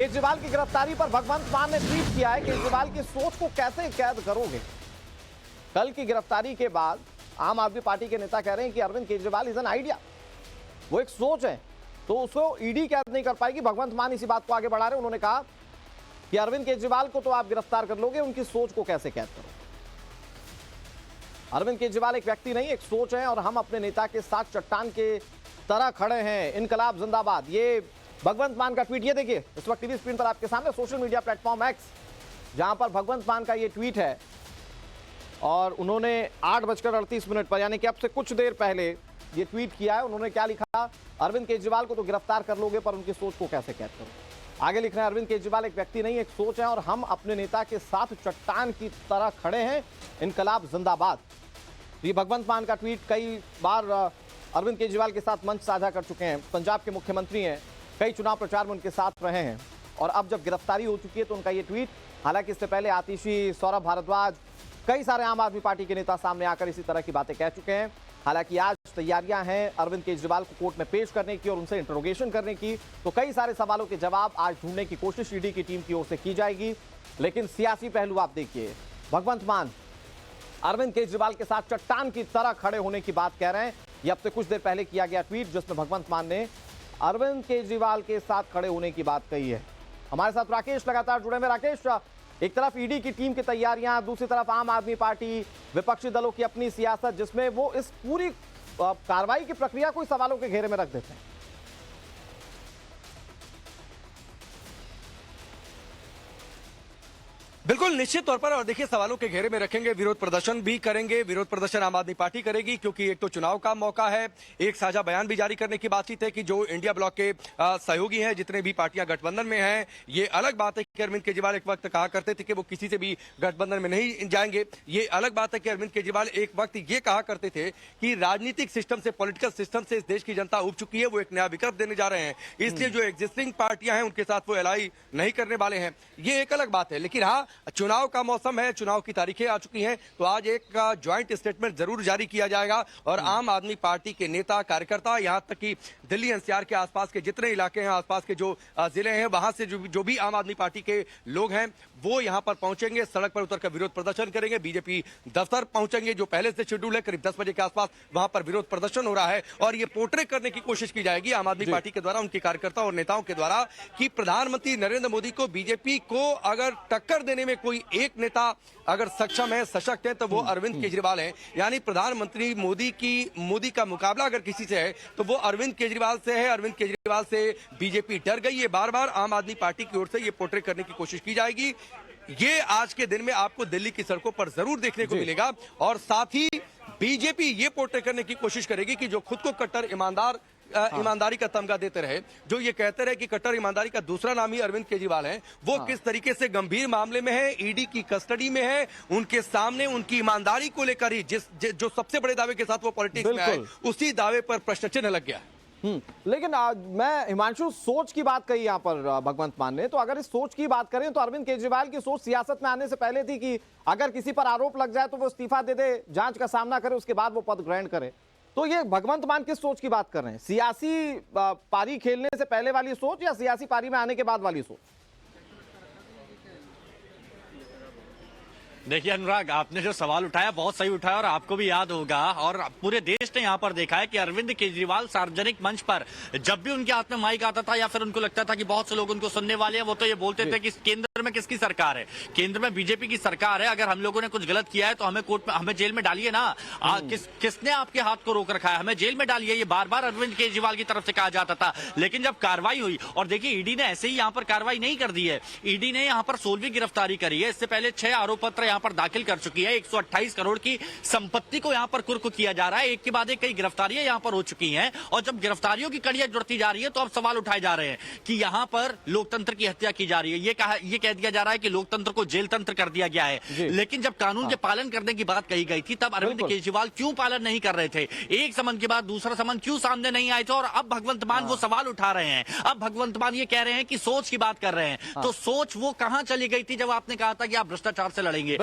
केजरीवाल की गिरफ्तारी पर भगवंत मान ने ट्वीट किया है, केजरीवाल की सोच को कैसे कैद करोगे। कल की गिरफ्तारी के बाद आम आदमी पार्टी के नेता कह रहे हैं कि Arvind Kejriwal is an idea, वो एक सोच है, तो उसको ईडी कैद नहीं कर पाएगी। भगवंत मान इसी बात को आगे बढ़ा रहे हैं। उन्होंने कहा कि अरविंद केजरीवाल को तो आप गिरफ्तार कर लोगे, उनकी सोच को कैसे कैद करोगे। अरविंद केजरीवाल एक व्यक्ति नहीं, एक सोच है और हम अपने नेता के साथ चट्टान के तरह खड़े हैं, इनकलाब जिंदाबाद। ये भगवंत मान का ट्वीट, ये देखिए इस वक्त टीवी स्क्रीन पर आपके सामने सोशल मीडिया प्लेटफॉर्म एक्स, जहां पर भगवंत मान का ये ट्वीट है और उन्होंने 8:38 पर यानी कि अब से कुछ देर पहले ये ट्वीट किया है। उन्होंने क्या लिखा, अरविंद केजरीवाल को तो गिरफ्तार कर लोगे पर उनकी सोच को कैसे कैद करो। आगे लिख रहे हैं, अरविंद केजरीवाल एक व्यक्ति नहीं, एक सोच है और हम अपने नेता के साथ चट्टान की तरह खड़े हैं, इनकलाब जिंदाबाद। ये भगवंत मान का ट्वीट कई बार अरविंद केजरीवाल के साथ मंच साझा कर चुके हैं। पंजाब के मुख्यमंत्री हैं, कई चुनाव प्रचार में उनके साथ रहे हैं और अब जब गिरफ्तारी हो चुकी है तो उनका ये ट्वीट, हालांकि इससे पहले आतिशी, सौरभ भारद्वाज, कई सारे आम आदमी पार्टी के नेता सामने आकर इसी तरह की बातें कह चुके हैं। हालांकि आज तैयारियां हैं अरविंद केजरीवाल को कोर्ट में पेश करने की और उनसे इंटरोगेशन करने की, तो कई सारे सवालों के जवाब आज ढूंढने की कोशिश ईडी की टीम की ओर से की जाएगी। लेकिन सियासी पहलू आप देखिए, भगवंत मान अरविंद केजरीवाल के साथ चट्टान की तरह खड़े होने की बात कह रहे हैं। यह अब से कुछ देर पहले किया गया ट्वीट जिसमें भगवंत मान ने अरविंद केजरीवाल के साथ खड़े होने की बात कही है। हमारे साथ राकेश लगातार जुड़े हुए। राकेश, एक तरफ ईडी की टीम की तैयारियां, दूसरी तरफ आम आदमी पार्टी, विपक्षी दलों की अपनी सियासत, जिसमें वो इस पूरी कार्रवाई की प्रक्रिया को सवालों के घेरे में रख देते हैं। बिल्कुल निश्चित तौर पर, और देखिए सवालों के घेरे में रखेंगे, विरोध प्रदर्शन भी करेंगे। विरोध प्रदर्शन आम आदमी पार्टी करेगी क्योंकि एक तो चुनाव का मौका है, एक साझा बयान भी जारी करने की बातचीत है कि जो इंडिया ब्लॉक के सहयोगी हैं, जितने भी पार्टियां गठबंधन में हैं। ये अलग बात है कि अरविंद केजरीवाल एक वक्त कहा करते थे कि वो किसी से भी गठबंधन में नहीं जाएंगे। ये अलग बात है कि अरविंद केजरीवाल एक वक्त ये कहा करते थे कि राजनीतिक सिस्टम से, पॉलिटिकल सिस्टम से इस देश की जनता उब चुकी है, वो एक नया विकल्प देने जा रहे हैं, इसलिए जो एग्जिस्टिंग पार्टियां हैं उनके साथ वो एलाई नहीं करने वाले हैं। ये एक अलग बात है। लेकिन हाँ, चुनाव का मौसम है, चुनाव की तारीखें आ चुकी हैं, तो आज एक ज्वाइंट स्टेटमेंट जरूर जारी किया जाएगा और आम आदमी पार्टी के नेता, कार्यकर्ता, यहां तक कि दिल्ली एनसीआर के आसपास के जितने इलाके हैं, आसपास के जो जिले हैं, वहां से जो भी आम आदमी पार्टी के लोग हैं वो यहां पर पहुंचेंगे, सड़क पर उतरकर विरोध प्रदर्शन करेंगे। बीजेपी दफ्तर पहुंचेंगे, जो पहले से शेड्यूल है, करीब 10 बजे के आसपास वहां पर विरोध प्रदर्शन हो रहा है और ये पोर्ट्रे करने की कोशिश की जाएगी आम आदमी पार्टी के द्वारा, उनके कार्यकर्ता और नेताओं के द्वारा, कि प्रधानमंत्री नरेंद्र मोदी को, बीजेपी को अगर टक्कर देने में कोई एक नेता अगर सक्षम है, सशक्त है, तो वो अरविंद केजरीवाल हैं। यानी प्रधानमंत्री मोदी का मुकाबला अगर किसी से है तो वो अरविंद केजरीवाल से है। अरविंद केजरीवाल से बीजेपी डर गई है। बार बार आम आदमी पार्टी की ओर से ये पोर्ट्रे करने की कोशिश की जाएगी। ये आज के दिन में आपको दिल्ली की सड़कों पर जरूर देखने को मिलेगा और साथ ही बीजेपी ये पोर्ट्रे करने की कोशिश करेगी कि जो खुद को कट्टर ईमानदारी का तमगा देते रहे, जो ये कहते रहे कि कट्टर ईमानदारी का दूसरा नाम ही अरविंद केजरीवाल है, वो किस तरीके से गंभीर मामले में है, ईडी की कस्टडी में है, उनके सामने उनकी ईमानदारी को लेकर ही जो सबसे बड़े दावे के साथ वो पॉलिटिक्स में आए, उसी दावे पर प्रश्न चिन्ह लग गया। लेकिन मैं हिमांशु, सोच की बात कही यहां पर भगवंत मान ने, तो अगर इस सोच की बात करें तो अरविंद केजरीवाल की सोच सियासत में आने से पहले थी कि अगर किसी पर आरोप लग जाए तो वो इस्तीफा दे दे, जांच का सामना करे, उसके बाद वो पद ग्रहण करे। तो ये भगवंत मान किस सोच की बात कर रहे हैं? सियासी पारी खेलने से पहले वाली सोच या सियासी पारी में आने के बाद वाली सोच? देखिए अनुराग, आपने जो सवाल उठाया बहुत सही उठाया और आपको भी याद होगा और पूरे देश ने यहाँ पर देखा है कि अरविंद केजरीवाल सार्वजनिक मंच पर जब भी उनके हाथ में माइक आता था या फिर उनको लगता था कि बहुत से लोग उनको सुनने वाले हैं, वो तो ये बोलते थे कि केंद्र में किसकी सरकार है, केंद्र में बीजेपी की सरकार है, अगर हम लोगों ने कुछ गलत किया है तो हमें कोर्ट में, हमें जेल में डालिए ना। किसने आपके हाथ को रोक रखा है, हमें जेल में डालिए, ये बार बार अरविंद केजरीवाल की तरफ से कहा जाता था। लेकिन जब कार्रवाई हुई, और देखिए ईडी ने ऐसे ही यहाँ पर कार्रवाई नहीं कर दी है, ईडी ने यहाँ पर 16वीं गिरफ्तारी करी है। इससे पहले 6 आरोप पत्र यहाँ पर दाखिल कर चुकी है। 128 करोड़ की संपत्ति को यहाँ पर कुर्क किया जा रहा है। एक के बाद एक कई गिरफ्तारियां यहाँ पर हो चुकी हैं और जब गिरफ्तारियों की कड़ियां जुड़ती जा रही है तो अब सवाल उठाए जा रहे हैं कि यहाँ पर लोकतंत्र की हत्या की जा रही है। ये कह दिया जा रहा है कि लोकतंत्र को जेल तंत्र कर दिया गया है। लेकिन जब कानून के पालन करने की बात कही गई थी तब अरविंद केजरीवाल क्यों पालन नहीं कर रहे थे? एक समन के बाद दूसरा समन क्यों सामने नहीं आए थे? और अब भगवंत मान वो सवाल उठा रहे हैं। अब भगवंत मान ये कह रहे हैं कि सोच की बात कर रहे हैं। तो सोच वो कहां चली गई थी जब आपने कहा था कि आप भ्रष्टाचार से लड़ेंगे?